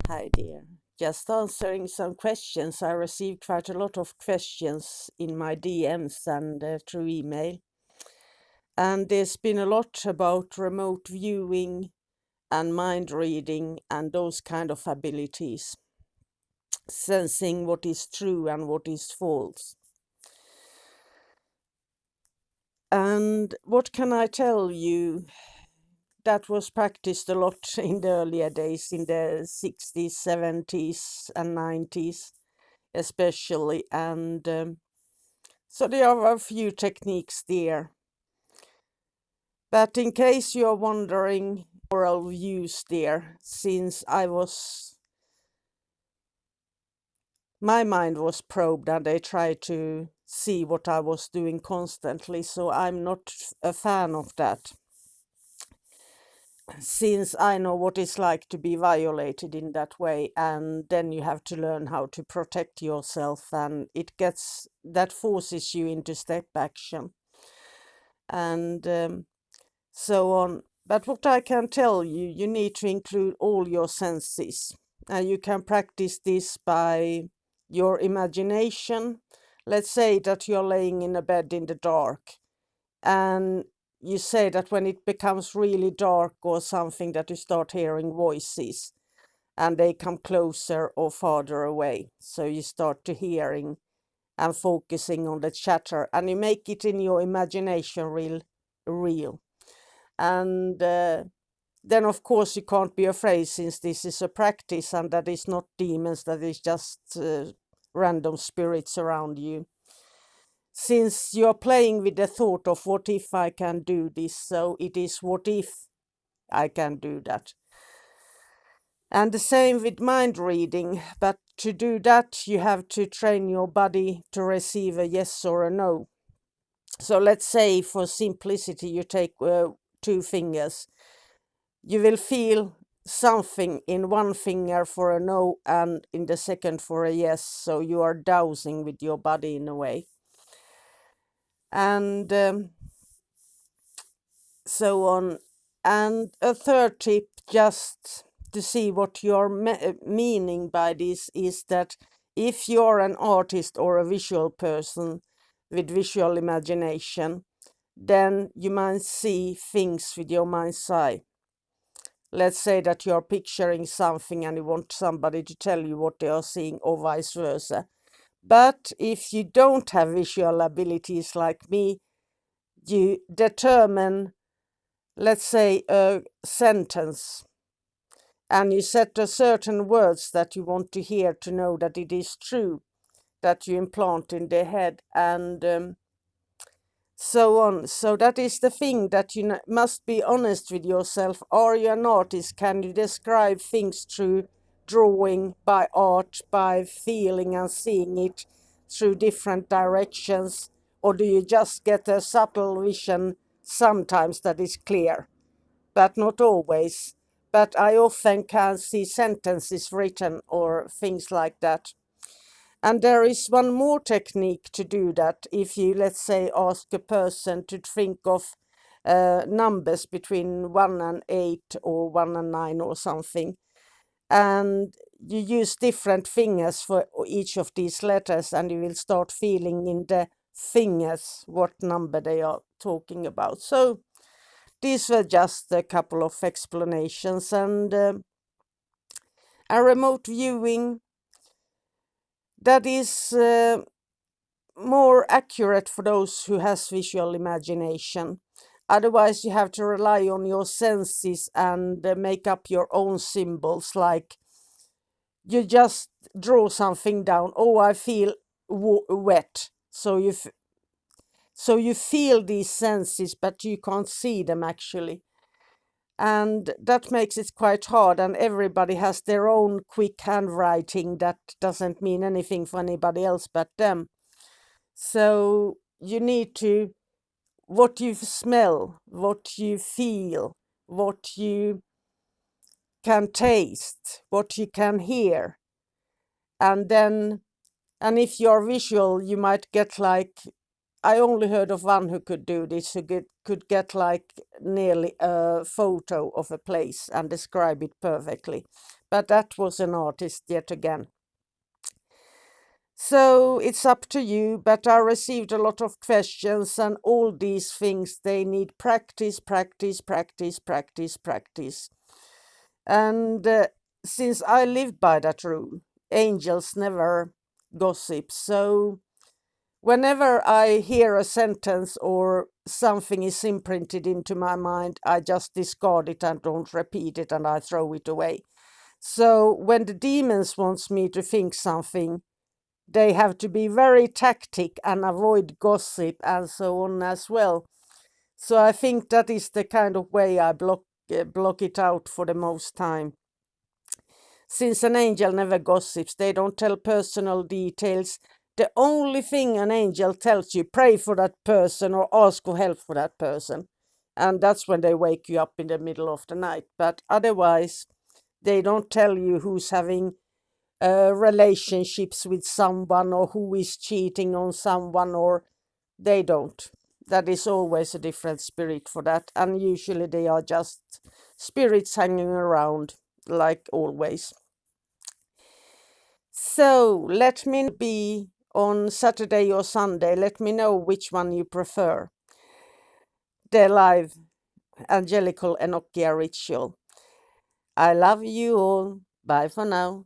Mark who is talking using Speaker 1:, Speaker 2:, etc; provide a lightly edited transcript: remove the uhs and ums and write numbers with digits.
Speaker 1: Hi dear. Just answering some questions. I received quite a lot of questions in my DMs and through email. And there's been a lot about remote viewing and mind reading and those kind of abilities, sensing what is true and what is false. And what can I tell you? That was practiced a lot in the earlier days, in the 60s, 70s, and 90s, especially. And so there are a few techniques there. But in case you're wondering, moral views there, since my mind was probed and they tried to see what I was doing constantly, so I'm not a fan of that. Since I know what it's like to be violated in that way, and then you have to learn how to protect yourself, and that forces you into step action and so on. But what I can tell you, you need to include all your senses. You can practice this by your imagination. Let's say that you're laying in a bed in the dark, and you say that when it becomes really dark or something, that you start hearing voices and they come closer or farther away. So you start to hearing and focusing on the chatter, and you make it in your imagination real. And then of course you can't be afraid, since this is a practice and that is not demons, that is just random spirits around you. Since you're playing with the thought of what if I can do this, so it is what if I can do that. And the same with mind reading, but to do that you have to train your body to receive a yes or a no. So let's say for simplicity you take 2 fingers. You will feel something in one finger for a no and in the second for a yes, so you are dowsing with your body in a way. And so on. And a third tip, just to see what you're meaning by this, is that if you're an artist or a visual person with visual imagination, then you might see things with your mind's eye. Let's say that you're picturing something and you want somebody to tell you what they are seeing, or vice versa. But if you don't have visual abilities like me, you determine, let's say, a sentence, and you set a certain words that you want to hear to know that it is true, that you implant in their head, and so on. So that is the thing, that you must be honest with yourself. Are you an artist? Can you describe things through drawing, by art, by feeling and seeing it through different directions? Or do you just get a subtle vision sometimes that is clear, but not always? But I often can see sentences written or things like that. And there is one more technique to do that. If you, let's say, ask a person to think of numbers between 1 and 8 or 1 and 9 or something, and you use different fingers for each of these letters, and you will start feeling in the fingers what number they are talking about. So these were just a couple of explanations. And a remote viewing, that is more accurate for those who has visual imagination. Otherwise you have to rely on your senses and make up your own symbols, like you just draw something down. Oh, I feel wet. So you feel these senses, but you can't see them actually. And that makes it quite hard, and everybody has their own quick handwriting that doesn't mean anything for anybody else but them. So you need to, what you smell, what you feel, what you can taste, what you can hear. And then, and if you're visual, you might get like I only heard of one who could do this, who could get like nearly a photo of a place and describe it perfectly. But that was an artist yet again. So it's up to you, but I received a lot of questions, and all these things, they need practice, practice, practice, practice, practice. And since I live by that rule, angels never gossip. So whenever I hear a sentence or something is imprinted into my mind, I just discard it and don't repeat it, and I throw it away. So when the demons wants me to think something, they have to be very tactic and avoid gossip and so on as well. So I think that is the kind of way I block it out for the most time. Since an angel never gossips, they don't tell personal details. The only thing an angel tells you, pray for that person or ask for help for that person. And that's when they wake you up in the middle of the night. But otherwise, they don't tell you who's having relationships with someone or who is cheating on someone, or they don't. That is always a different spirit for that, and usually they are just spirits hanging around like always. So let me be on Saturday or Sunday. Let me know which one you prefer, the live angelical Enochia ritual. I love you all. Bye for now.